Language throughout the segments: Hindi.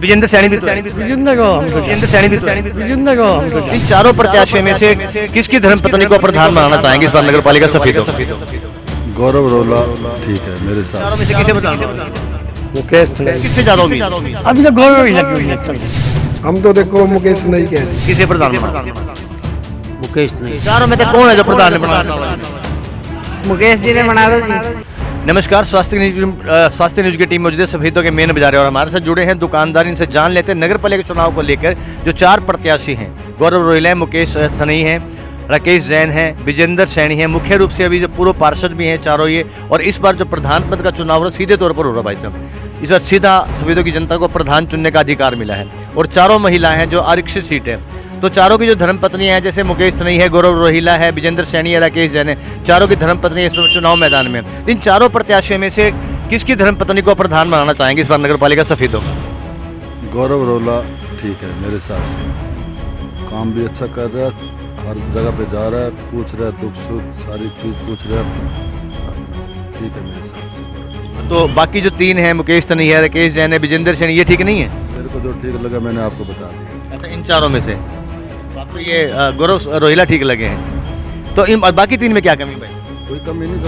विजेंद्र सैनी भी इन चारों प्रत्याशियों में से किसकी धर्मपत्नी को प्रधान बनाना चाहेंगे इस बार नगर पालिका सफेदों? गौरव रोला ठीक है मेरे साथ। चारों में से किसे बताओ? मुकेश नहीं, किससे ज्यादा उम्मीद? अभी तो गौरव ही लगी हुई है। हम तो देखो मुकेश नहीं कह रहे। किसे प्रधान बनाना? मुकेश नहीं, चारों में से कौन है जो प्रधान बनाना? मुकेश जी ने बना दो जी। नमस्कार, स्वास्थ्य न्यूज की टीम मौजूद है सफेदों के मेन बाजार और हमारे साथ जुड़े हैं दुकानदार। इनसे जान लेते हैं नगर पालिका चुनाव को लेकर जो चार प्रत्याशी हैं, गौरव रोहिला है, मुकेश सनई है, राकेश जैन है, विजेंद्र सैनी है। मुख्य रूप से अभी जो पूर्व पार्षद भी हैं चारों ये, और इस बार जो प्रधान पद का चुनाव हो रहा सीधे तौर पर हो रहा भाई साहब। इस बार सीधा सफेदों की जनता को प्रधान चुनने का अधिकार मिला है और चारों महिलाएं हैं जो आरक्षित सीट है। तो चारों की जो धर्मपत्नी है, जैसे मुकेश सनई है, गौरव रोहिला है, विजेंद्र सैनी है, राकेश जैन है, चारों की धर्मपत्नी है इस चुनाव मैदान में। इन चारों प्रत्याशियों में से किसकी धर्मपत्नी को प्रधान बनाना चाहेंगे इस बार नगर पालिका सफेदों? गौरव रोला ठीक है मेरे हिसाब से, काम भी अच्छा कर रहा है, हर जगह पे जा रहा है, पूछ रहा है दुख सुख सारी चीज पूछ रहा है, ठीक है मेरे हिसाब से। तो बाकी जो तीन हैं, मुकेश सनई है, राकेश जैन है, विजेंद्र सैनी, ये ठीक नहीं है? मेरे को जो ठीक लगा मैंने आपको बता दिया। अच्छा, इन चारों में से आपको ये गौरव रोहिला ठीक लगे हैं, तो इन बाकी तीन में क्या कमी भाई? कोई कमी नहीं,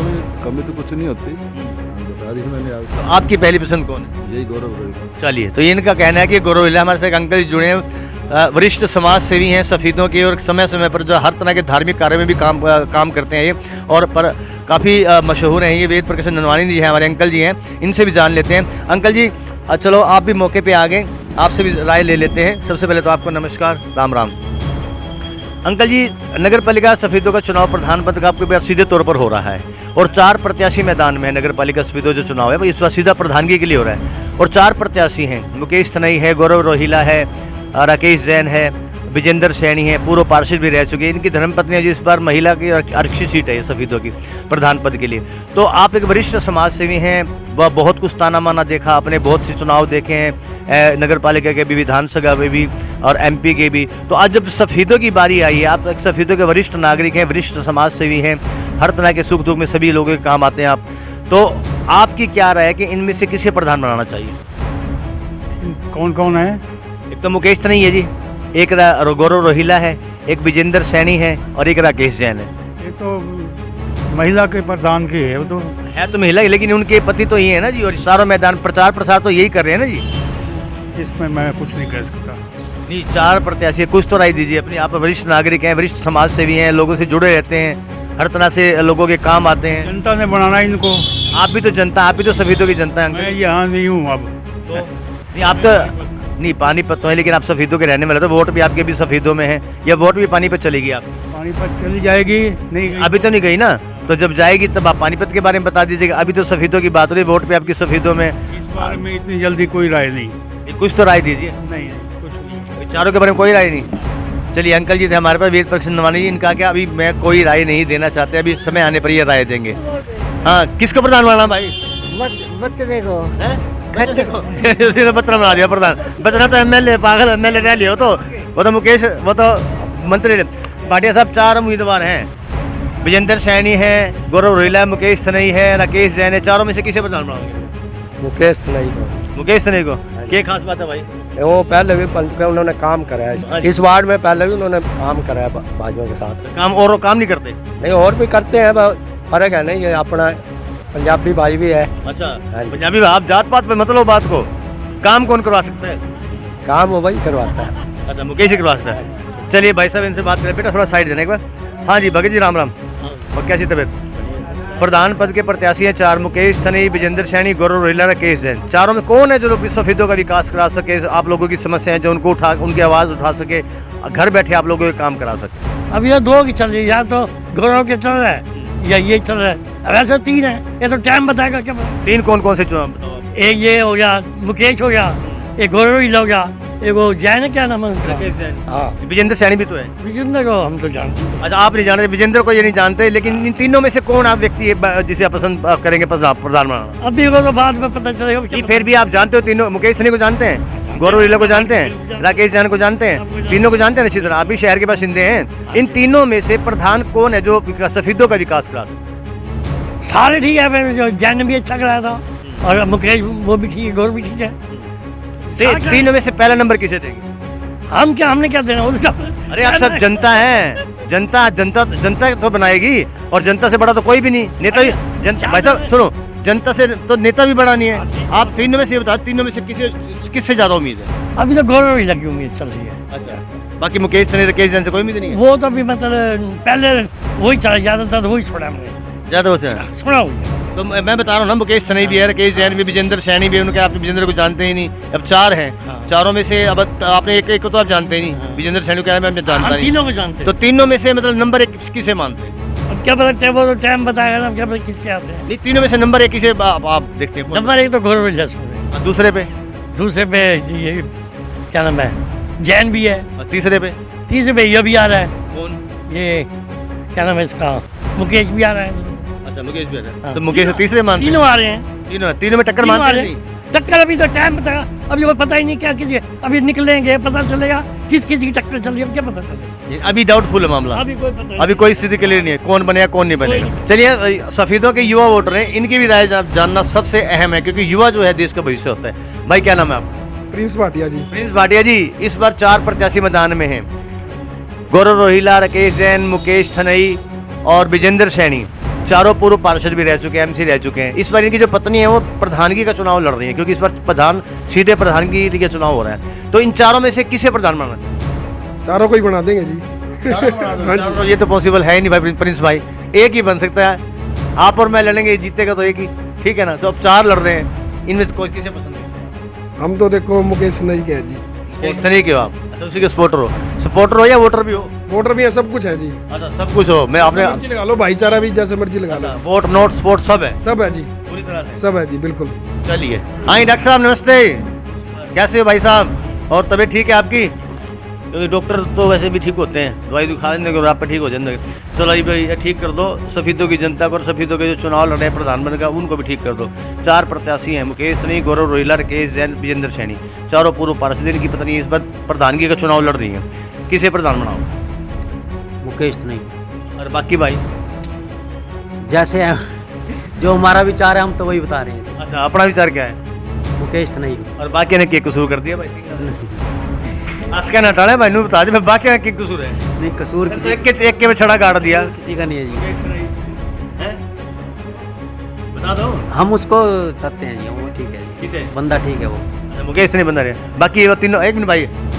कमी तो कुछ नहीं होती, बता दी मैंने तो आपको। आपकी पहली पसंद कौन है? यही गौरव रोहिला। चलिए, तो ये इनका कहना है कि गौरव रोहिला हमारे साथ एक अंकल जी जुड़े हैं, वरिष्ठ समाज सेवी हैं सफेदों के, और समय समय पर जो हर तरह के धार्मिक कार्य में भी काम करते हैं ये, और पर काफ़ी मशहूर हैं ये। वेद प्रकाश ननवानी जी हैं हमारे अंकल जी हैं, इनसे भी जान लेते हैं। अंकल जी चलो आप भी मौके पे आ गए, आपसे भी राय ले लेते हैं। सबसे पहले तो आपको नमस्कार, राम राम। अंकल जी, नगर पालिका सफेदों का चुनाव प्रधान पद का आपके सीधे तौर पर हो रहा है और चार प्रत्याशी मैदान में है। नगर पालिका सफेदों जो चुनाव है वो इस बार सीधा प्रधानगी के लिए हो रहा है और चार प्रत्याशी हैं, मुकेश सनई है, गौरव रोहिला है, राकेश जैन है, विजेंद्र सैनी है, पूर्व पार्षद भी रह चुके हैं। इनकी धर्मपत्नी जो इस बार महिला की आरक्षित सीट है ये सफेदों की प्रधान पद के लिए। तो आप एक वरिष्ठ समाज सेवी हैं, वह बहुत कुछ ताना माना देखा, अपने बहुत से चुनाव देखे हैं, नगर पालिका के भी, विधानसभा में भी और MP के भी। तो आज जब सफेदों की बारी आई है, आप एक सफेदों के वरिष्ठ नागरिक हैं, वरिष्ठ समाज सेवी हैं, हर तरह के सुख दुख में सभी लोगों के काम आते हैं आप, तो आपकी क्या राय है कि इनमें से किसे प्रधान बनाना चाहिए? कौन कौन है? एक तो मुकेश सनई है जी, एक गौरव रोहिला है, एक विजेंद्र सैनी है और एक राकेश जैन है। ये तो महिला के प्रधान की है, वो तो है तो महिला ही, लेकिन उनके पति तो ये है ना जी, और सारों मैदान प्रचार प्रसार तो यही कर रहे हैं ना जी। इसमें मैं कुछ नहीं कह सकता। नहीं, चार प्रत्याशी, कुछ तो राय दीजिए अपनी। आप वरिष्ठ नागरिक हैं, वरिष्ठ समाज सेवी हैं, लोगों से जुड़े रहते हैं, हर तरह से लोगों के काम आते हैं। जनता ने बनाना इनको। आप भी तो जनता, आप भी तो सफेदों की जनता है। मैं यहाँ नहीं हूँ अब तो नहीं, आप तो नहीं, पानीपत तो है, लेकिन आप सफेदों के रहने वाले, तो वोट भी आपके भी सफेदों में है, या वोट भी पानीपत चलेगी आप? पानीपत चली जाएगी, नहीं गई। अभी तो नहीं गई ना, तो जब जाएगी तब आप पानीपत के बारे में बता दीजिएगा। अभी तो सफेदों की बात हो रही, वोट भी आपकी सफेदों में। इस बारे में इतनी जल्दी कोई राय नहीं। कुछ तो राय दीजिए। नहीं, कुछ नहीं। चारों के बारे में कोई राय नहीं? चलिए, अंकल जी थे हमारे पास, वेद प्रकाश ननवानी जी, इनका क्या अभी मैं कोई राय नहीं देना चाहते, अभी समय आने पर ये राय देंगे। हाँ, किसको प्रधान बनाना भाई? बचने को उसी ने बचना बना दिया प्रधान। बचना तो MLA, पागल MLA रह लिया वो तो मुकेश, वो तो मंत्री। भाटिया साहब, चार उम्मीदवार हैं, विजेंद्र सैनी है, गौरव रोहिला, मुकेश सनई है, राकेश जैन है। चारों में से किसे प्रधान बनाओगे? मुकेश नहीं को। मुकेश सनई को। क्या खास बात है भाई? वो पहले भी उन्होंने काम कराया है, इस वार्ड में पहले भी उन्होंने काम कराया भाइयों के साथ। काम और काम नहीं करते? नहीं, और भी करते हैं, फर्क है नहीं, ये अपना पंजाबी भाई भी है। अच्छा, पंजाबी, आप जात पात पे मतलब बात को, काम कौन करवा सकता है? काम वो वही करवाता है। अच्छा, मुकेश ही करवाता है। चलिए भाई साहब, इनसे बात करें। बेटा थोड़ा साइड देने एक बार। हाँ जी, भगत जी, राम राम। और कैसी तबीयत? प्रधान पद के प्रत्याशी हैं चार, मुकेश सनई, विजेंद्र सैनी, गौरव रोहिला, राकेश जैन। चारों में कौन है जो सफेदों का विकास करा सके, आप लोगों की समस्याएं जो उनको उनकी आवाज़ उठा सके, घर बैठे आप लोगों के काम करा सके? अब ये दो की चल रही है, या तो गौरव के चल रहा है या ये चल रहा है। अब ऐसे तीन है, ये तो टाइम बताएगा क्या। तीन कौन कौन से चुनाव बताओ आप? एक ये हो गया, मुकेश हो गया, एक गौरव ही हो गया, एक वो जैन है, क्या नाम है उसका? राकेश जैन। हाँ, विजेंद्र सैनी भी तो है। विजेंद्र को हम तो जानते हैं। अच्छा, आप नहीं जानते, विजेंद्र को ये नहीं जानते, लेकिन इन तीनों में से कौन आप व्यक्ति जिसे आप पसंद करेंगे प्रधान बनाना? अभी को तो बाद में पता चलेगा। नहीं, फिर भी आप जानते हो तीनों। मुकेश सैनी को जानते हैं, गौरव रोहिला को जानते हैं, राकेश जैन को जानते हैं, तीनों को जानते हैं अच्छी तरह। आप भी शहर के बासिंदे हैं। इन तीनों में से प्रधान कौन है जो सफेदों का विकास करा सकते? सारे ठीक है, जो जैन भी अच्छा कराया था, और मुकेश वो भी ठीक है, गौरव भी ठीक है। तीनों में से पहला नंबर किसे देंगे? हमने क्या देना, वो तो सब अरे आप सब जनता हैं, जनता तो बनाएगी, और जनता से बड़ा तो कोई भी नहीं। नेता भी जनता, भाई साहब सुनो, जनता से तो नेता भी बड़ा नहीं है। आप तीनों में से बताओ, तीनों में से किससे ज्यादा उम्मीद है? अभी तो गौरव ही लगी उम्मीद चल रही है। अच्छा, बाकी मुकेश सनी, राकेश जैन से कोई उम्मीद नहीं है? वो तो अभी मतलब पहले वही चला, ज्यादातर वही छोड़ा हमने, ज्यादा होते हैं सुना हुआ। तो मैं बता रहा हूँ ना, मुकेश सनी भी है, राकेश जैन भी, विजेंद्र सैनी भी, उनके आप विजेंद्र को जानते ही नहीं। अब 4 हैं, चारों में से अब आपने एक को तो आप जानते ही नहीं। विजेंद्र सैनी को मैं जानता हम नहीं। तीनों को जानते तो तीनों में से मतलब नंबर 1 किसे मानते हैं? अब क्या पता, वो तो टाइम बताएगा ना, क्या पता किसके आते हैं। नहीं, तीनों में से नंबर 1 किसे आप देखते हैं? नंबर 1 तो गौरव विलास हो रहे हैं। दूसरे पे? दूसरे पे ये क्या नाम है, जैन भी है। और तीसरे पे? तीसरे पे ये भी आ रहा है, कौन? ये क्या नाम है इसका, मुकेश भी आ रहा है। अच्छा, मुकेश भी आ रहा है। हाँ, तो मुकेश तीसरे मानते हैं? तीनों आ रहे हैं, तीनों में टक्कर तीनों आ मानते रहे हैं? हैं। टक्कर अभी तो टाइम बताएगा, अभी कोई पता ही नहीं क्या किसी, अभी निकलेंगे पता चलेगा किस किसी की टक्कर चल रही है, अब क्या पता चलेगा। अभी डाउटफुल है मामला, अभी कोई पता नहीं। अभी कोई स्थिति क्लियर नहीं है, कौन बनेगा कौन नहीं बनेगा। चलिए, सफेदों के युवा वोटर हैं, इनकी भी राय जानना सबसे अहम है, क्योंकि युवा जो है देश का भविष्य होता है। भाई क्या नाम है आपका? प्रिंस भाटिया जी। प्रिंस भाटिया जी, इस बार 4 प्रत्याशी मैदान में हैं। गौरव रोहिला, राकेश जैन, मुकेश थनई और विजेंद्र सैनी, चारों पूर्व पार्षद भी रह चुके हैं, एमसी रह चुके हैं। इस बार इनकी जो पत्नी है वो प्रधानगी का चुनाव लड़ रही है, क्योंकि इस बार सीधे प्रधानगी का चुनाव हो रहा है। तो इन चारों में से किसे प्रधान मानना चाहिए? चारों को ही बना देंगे जी। चारों ये तो पॉसिबल है ही नहीं भाई प्रिंस भाई, एक ही बन सकता है। आप और मैं लड़ेंगे, जीतेगा तो एक ही, ठीक है ना? तो अब 4 लड़ रहे हैं, इनमें से कोई किसे पसंद है? हम तो देखो मुकेश नहीं के हैं जी। मुकेश सनी के हो आप? अच्छा, उसी के सपोर्टर हो या वोटर भी हो? वोटर भी है, सब कुछ है जी। अच्छा, सब कुछ हो। मैं आपने मर्जी लगा लो, भाईचारा भी जैसे मर्जी लगा लो। वोट नोट स्पोर्ट सब है, सब है जी, पूरी तरह से सब है जी, बिल्कुल। चलिए, हाँ डॉक्टर साहब नमस्ते, कैसे हो भाई साहब? और तबीयत ठीक है आपकी? क्योंकि डॉक्टर तो वैसे भी ठीक होते हैं, दवाई खा लेने के बाद आप पे ठीक हो जाएंगे। चलो भाई, ये ठीक कर दो सफेदों की जनता को, और सफेदों के जो चुनाव लड़ रहे हैं प्रधानमंत्री का, उनको भी ठीक कर दो। 4 प्रत्याशी हैं, मुकेश सनी, गौरव रोहिला, राकेश जैन, विजेंद्र सैनी, चारों पूर्व पार्षद। इनकी पत्नी इस बार प्रधानगी का चुनाव लड़ रही है, किसे प्रधान बनाओ? मुकेश नहीं, और बाकी भाई जैसे जो हमारा विचार है हम तो वही बता रहे हैं। अच्छा, अपना विचार क्या है? मुकेश तो नहीं। और बाकी ने क्या कसूर कर दिया भाई? आसका ना टाले भाई, बता दे बाकी ने क्या कसूर है? नहीं, कसूर किसी एक के में छड़ा काट दिया, किसी का नहीं है जी। हैं? बता दो। हम उसको चाहते हैं जी, वो ठीक है जी, किसे? बंदा ठीक है वो। अच्छा, मुकेश नहीं बंदा रहे, बाकी वो तीनों, एक मिनट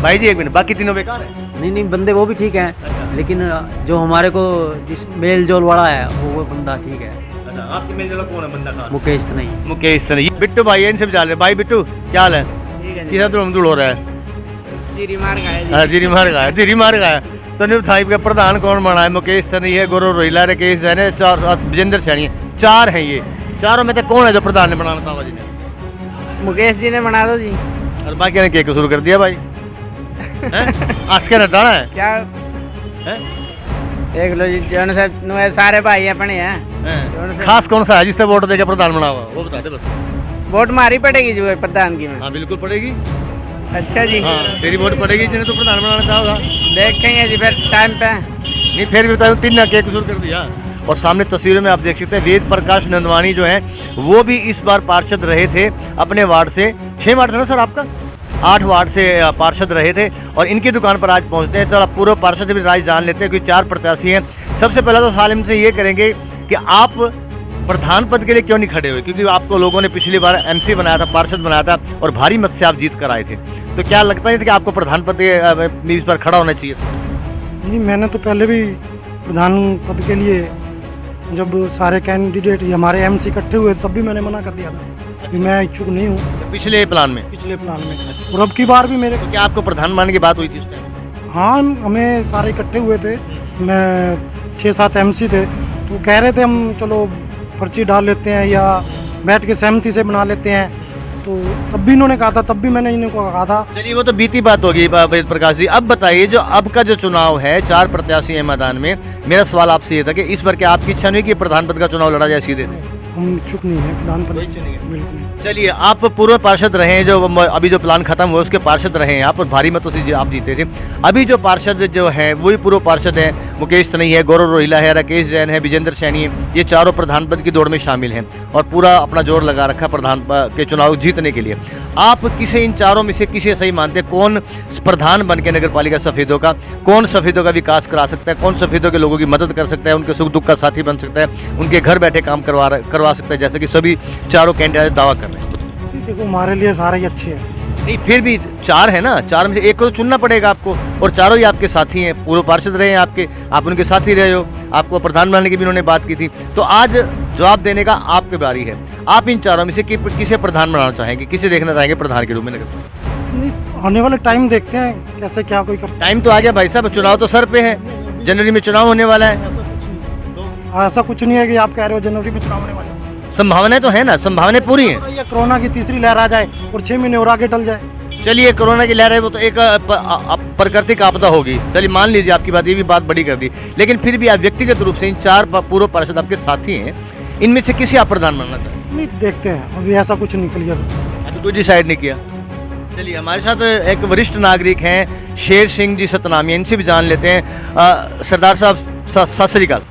भाई जी, एक मिनट, बाकी तीनों बेकार है? नहीं, बंदे वो भी ठीक हैं, अच्छा। लेकिन जो हमारे को जिस मेल जोल वाला है वो बंदा ठीक है। अच्छा, आपके मेल जोला कौन है बंदा का? मुकेश तो नहीं। मुकेश नहीं। बिट्टू भाई है, इनसे भी जान रहे। भाई बिट्टू, क्या हाल है? किसा धुड़ हो रहा है? जीरी मार गया। तो नहीं थाई का प्रधान कौन बना है? मुकेश सनी है, गौरव रोहिला, राकेश जैन है, 4 और विजेंद्र सैनी है। 4 हैं ये, चारों में से कौन है जो प्रधान ने बनाना था जी ने? मुकेश जी ने बना दो जी। और बाकी ने क्या कसूर कर दिया भाई? आस्के नटाना है क्या हैं? देख लो जी, जो से सारे भाई अपने हैं। खास कौन सा है जिससे वोट देके प्रधान बना हुआ, वो बता दे बस। वोट मारी पड़ेगी जी प्रधान की में। हाँ बिल्कुल पड़ेगी। अच्छा जी, हाँ, तेरी वोट पड़ेगी जिन्हें तो प्रधान बनाना चाहोगा। देखेंगे जी फिर टाइम पे। नहीं, फिर भी बता, 3 ने क्या कसूर कर दिया? और सामने तस्वीरों में आप देख सकते हैं, वेद प्रकाश नंदवानी जो है वो भी इस बार पार्षद रहे थे अपने वार्ड से। 6 वार्ड था ना सर आपका? 8 वार्ड से पार्षद रहे थे, और इनकी दुकान पर आज पहुंचते हैं। तो आप पूर्व पार्षद भी राय जान लेते हैं, क्योंकि 4 प्रत्याशी हैं। सबसे पहले तो सालिम से ये करेंगे कि आप प्रधान पद के लिए क्यों नहीं खड़े हुए? क्योंकि आपको लोगों ने पिछली बार एमसी बनाया था, पार्षद बनाया था, और भारी मत से आप जीत कर आए थे। तो क्या लगता नहीं था कि आपको प्रधान पद में इस बार खड़ा होना चाहिए? नहीं, मैंने तो पहले भी प्रधान पद के लिए, जब सारे कैंडिडेट हमारे एमसी इकट्ठे हुए तब भी मैंने मना कर दिया था कि मैं इच्छुक नहीं हूँ पिछले प्लान में? पिछले प्लान में। और अब की बार भी मेरे, तो क्या आपको प्रधान बनने की बात हुई थी इस टाइम? हाँ, हमें सारे इकट्ठे हुए थे, मैं 6-7 एमसी थे, तो कह रहे थे हम चलो पर्ची डाल लेते हैं या बैठ के सहमति से बना लेते हैं। तो तब भी इन्होंने कहा था, तब भी मैंने इनको कहा था। चलिए, वो तो बीती बात होगी वेद प्रकाश जी। अब बताइए, जो अब का जो चुनाव है, 4 प्रत्याशी हैं मैदान में, मेरा सवाल आपसे ये था कि इस बार क्या आपकी इच्छा नहीं कि प्रधान पद का चुनाव लड़ा जाए सीधे से? हम इच्छुक नहीं है प्रधानमंत्री बिल्कुल नहीं। चलिए, आप पूर्व पार्षद रहे हैं, जो अभी जो प्लान खत्म हुआ उसके पार्षद रहे हैं आप, और भारी मतों से आप जीते थे। अभी जो पार्षद जो हैं वही पूर्व पार्षद हैं, मुकेश तनई है, गौरव रोहिला है, राकेश जैन है, विजेंद्र सैनी है। ये चारों प्रधान पद की दौड़ में शामिल हैं और पूरा अपना जोर लगा रखा प्रधान के चुनाव जीतने के लिए। आप किसे इन चारों में से किसे सही मानते हैं? कौन प्रधान बन के नगर पालिका सफेदों का, कौन सफेदों का विकास करा सकता है, कौन सफेदों के लोगों की मदद कर सकता है, उनके सुख दुख का साथी बन सकता है, उनके घर बैठे काम करवा सकता है, जैसे कि सभी चारों कैंडिडेट दावा कर रहे हैं? देखो हमारे लिए सारे ही अच्छे हैं। नहीं, फिर भी चार है ना, चार में से एक को तो चुनना पड़ेगा आपको, और चारों ही आपके साथी हैं, पूर्व पार्षद रहे हैं आपके, आप उनके साथी रहे हो, आपको प्रधान बनाने की भी उन्होंने बात की थी। तो आज जवाब देने का आपकी बारी है। आप इन चारों में से किसे प्रधान बनाना चाहेंगे, किसे देखना चाहेंगे प्रधान के रूप में नगर? नहीं, आने वाले टाइम देखते हैं कैसे क्या कोई करता टाइम तो आ गया भाई साहब, चुनाव तो सर पे है, जनवरी में चुनाव होने वाला है। है। ऐसा कुछ नहीं है कि आप कह रहे हो जनवरी में चुनाव होने वाले हैं। संभावनाएं तो है ना, संभावनाएं पूरी हैं। ये कोरोना की तीसरी लहर आ जाए और 6 महीने और आगे टल जाए। चलिए, कोरोना की लहर है वो तो एक प्राकृतिक आपदा होगी, चलिए मान लीजिए आपकी बात, ये भी बात बड़ी कर दी, लेकिन फिर भी आप व्यक्तिगत रूप से इन चार पूर्व पार्षद आपके साथी हैं, इनमें से किसे आप प्रधान बनना चाहेंगे? नहीं, देखते हैं, अभी ऐसा कुछ नहीं क्लियर। अभी कोई डिसाइड नहीं किया। चलिए, हमारे साथ एक वरिष्ठ नागरिक हैं शेर सिंह जी सतनामी, इनसे भी जान लेते हैं। सरदार साहब सत श्री अकाल।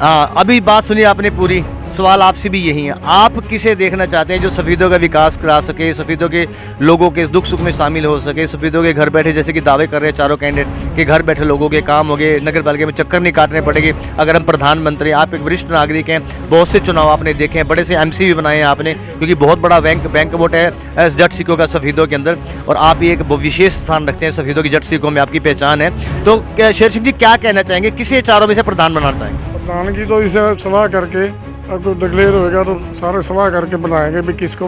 अभी बात सुनिए आपने पूरी, सवाल आपसे भी यही है, आप किसे देखना चाहते हैं जो सफेदों का विकास करा सके, सफेदों के लोगों के दुख सुख में शामिल हो सके, सफेदों के घर बैठे, जैसे कि दावे कर रहे हैं चारों कैंडिडेट के घर बैठे लोगों के काम हो गए, नगर पालिका में चक्कर नहीं काटने पड़ेंगे अगर हम प्रधानमंत्री। आप एक वरिष्ठ नागरिक हैं, बहुत से चुनाव आपने देखे हैं, बड़े से MC भी बनाए हैं आपने, क्योंकि बहुत बड़ा बैंक वोट है जट सिखों का सफेदों के अंदर, और आप ये एक विशेष स्थान रखते हैं सफेदों की जट सिखों में, आपकी पहचान है। तो शेर सिंह जी क्या कहना चाहेंगे, किसे चारों में से प्रधान बनाना चाहेंगे? प्रधान की तो इसे सलाह करके, अब कोई डिक्लेयर होएगा तो सारे सलाह करके बनाएंगे भी किसको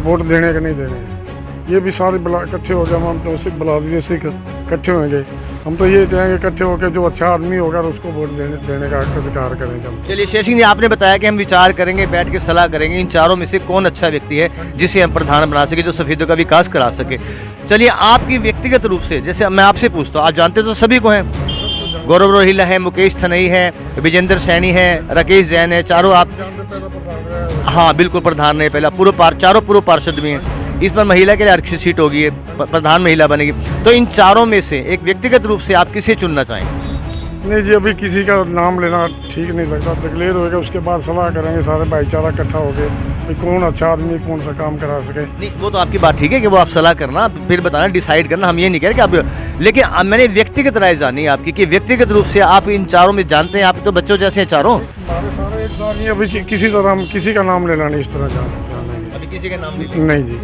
वोट देने का नहीं देने हैं। ये भी सारे इकट्ठे हो गए, हम तो उसे बुला दीजिए, उसे इकट्ठे होंगे। हम तो ये चाहेंगे इकट्ठे होकर जो अच्छा आदमी होगा उसको वोट देने का अधिकार करेंगे। चलिए शेर सिंह जी, आपने बताया कि हम विचार करेंगे, बैठ के सलाह करेंगे, इन चारों में से कौन अच्छा व्यक्ति है जिसे हम प्रधान बना सके, जो सफेदों का विकास करा सके। चलिए, आपकी व्यक्तिगत रूप से, जैसे मैं आपसे पूछता हूँ, आप जानते तो सभी को हैं, गौरव रोहिला है, मुकेश तनई है, विजेंद्र सैनी है, राकेश जैन है, चारों आप, हाँ बिल्कुल प्रधान है, पहला चारों पूर्व पार्षद भी हैं। इस पर महिला के लिए आरक्षित सीट होगी, है प्रधान महिला बनेगी। तो इन चारों में से एक व्यक्तिगत रूप से आप किसे चुनना चाहेंगे? नहीं जी, अभी किसी का नाम लेना ठीक नहीं लगता, डिक्लेयर होएगा उसके बाद सलाह करेंगे, सारे भाईचारा इकट्ठा हो गए भाई कौन अच्छा आदमी कौन सा काम करा सके। नहीं, वो तो आपकी बात ठीक है कि वो आप सलाह करना, फिर बताना, डिसाइड करना, हम ये नहीं कह रहे कि आप, लेकिन मैंने व्यक्तिगत राय जानी है आपकी कि व्यक्तिगत रूप से आप इन चारों में जानते हैं, आप तो बच्चों जैसे हैं चारों। हमारे सारे एक साथ नहीं, अभी किसी तरह किसी का नाम लेना नहीं, इस तरह जानेंगे अभी किसी का नाम नहीं जी,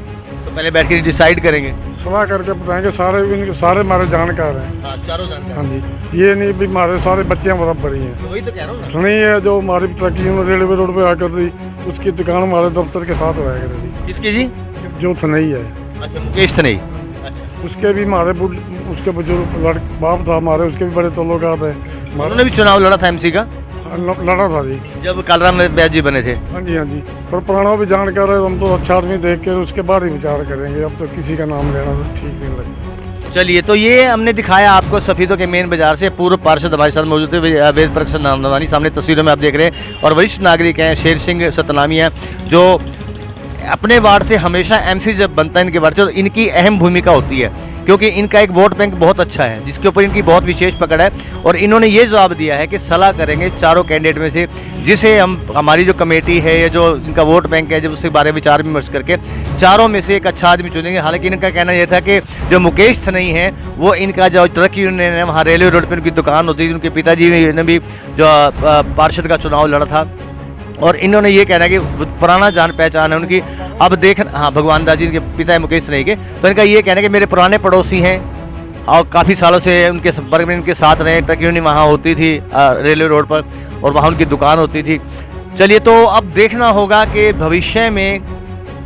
तो पहले बैठ के डिसाइड करेंगे, सलाह करके बताएंगे। सारे हमारे जानकार हैं। चारों जानते हाँ जी, ये नहीं भी हमारे सारे बच्चे बराबर ही हैं। वही तो कह रहा हूँ ना। नहीं है जो हमारी ट्रकी रेलवे रोड पे आकर थी, उसकी दुकान हमारे दफ्तर के साथ हुआ करती। किसकी जी? जो थनई है, अच्छा, मुकेश तनई। अच्छा, उसके भी हमारे उसके बुजुर्ग बाप था हमारे, उसके भी बड़े ताल्लुकात हैं। उन्होंने भी चुनाव लड़ा था MC का, लड़ा था जी, जब कालराम बैद जी बने थे। हाँ जी हाँ जी, पर पुराना भी जानकार है, हम तो अच्छा आदमी देख कर उसके बाद ही विचार करेंगे। अब तो किसी का नाम लेना तो ठीक नहीं लगता। चलिए, तो ये हमने दिखाया आपको सफेदों के मेन बाजार से, पूर्व पार्षद हमारे साथ मौजूद है वेद प्रकाश नामदवानी, सामने तस्वीरों में आप देख रहे हैं, और वरिष्ठ नागरिक हैं शेर सिंह सतनामी हैं, जो अपने वार्ड से हमेशा MC जब बनता है इनके वार्ड से, तो इनकी अहम भूमिका होती है, क्योंकि इनका एक वोट बैंक बहुत अच्छा है जिसके ऊपर इनकी बहुत विशेष पकड़ है। और इन्होंने ये जवाब दिया है कि सलाह करेंगे चारों कैंडिडेट में से, जिसे हमारी जो कमेटी है या जो इनका वोट बैंक है, जब उसके बारे में विचार विमर्श करके चारों में से एक अच्छा आदमी चुनेंगे। हालांकि इनका कहना यह था कि जो मुकेश तनई हैं वो इनका जो ट्रक यूनियन है, वहाँ रेलवे रोड पर उनकी दुकान होती थी, उनके पिताजी ने भी जो पार्षद का चुनाव लड़ा था, और इन्होंने ये कहना है कि पुराना जान पहचान है उनकी। अब देख, हाँ, भगवान दास जी इनके पिता है मुकेश तनई के, तो इनका ये कहना है कि मेरे पुराने पड़ोसी हैं और काफ़ी सालों से उनके संपर्क में इनके साथ रहे, ट्रक यूनियन वहाँ होती थी रेलवे रोड पर, और वहाँ उनकी दुकान होती थी। चलिए, तो अब देखना होगा कि भविष्य में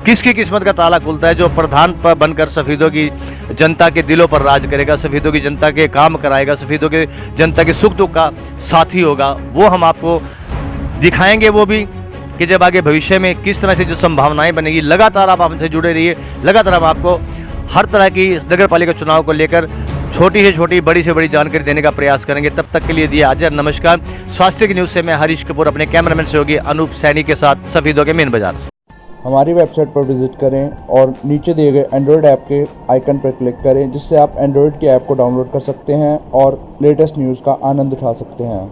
किसकी किस्मत का ताला खुलता है, जो प्रधान पर बनकर सफेदों की जनता के दिलों पर राज करेगा, सफेदों की जनता के काम कराएगा, सफेदों के जनता के सुख दुख का साथी होगा। वो हम आपको दिखाएंगे, वो भी कि जब आगे भविष्य में किस तरह से जो संभावनाएं बनेगी। लगातार आप हमसे जुड़े रहिए, लगातार हम आपको हर तरह की नगर पालिका चुनाव को लेकर छोटी से छोटी बड़ी से बड़ी जानकारी देने का प्रयास करेंगे। तब तक के लिए दिए हाजिर, नमस्कार। स्वास्थ्य की न्यूज़ से मैं हरीश कपूर अपने कैमरामैन सहयोगी अनूप सैनी के साथ सफीदों के मेन बाजार से। हमारी वेबसाइट पर विजिट करें और नीचे दिए गए एंड्रॉयड ऐप के आइकन पर क्लिक करें, जिससे आप एंड्रॉयड की ऐप को डाउनलोड कर सकते हैं और लेटेस्ट न्यूज़ का आनंद उठा सकते हैं।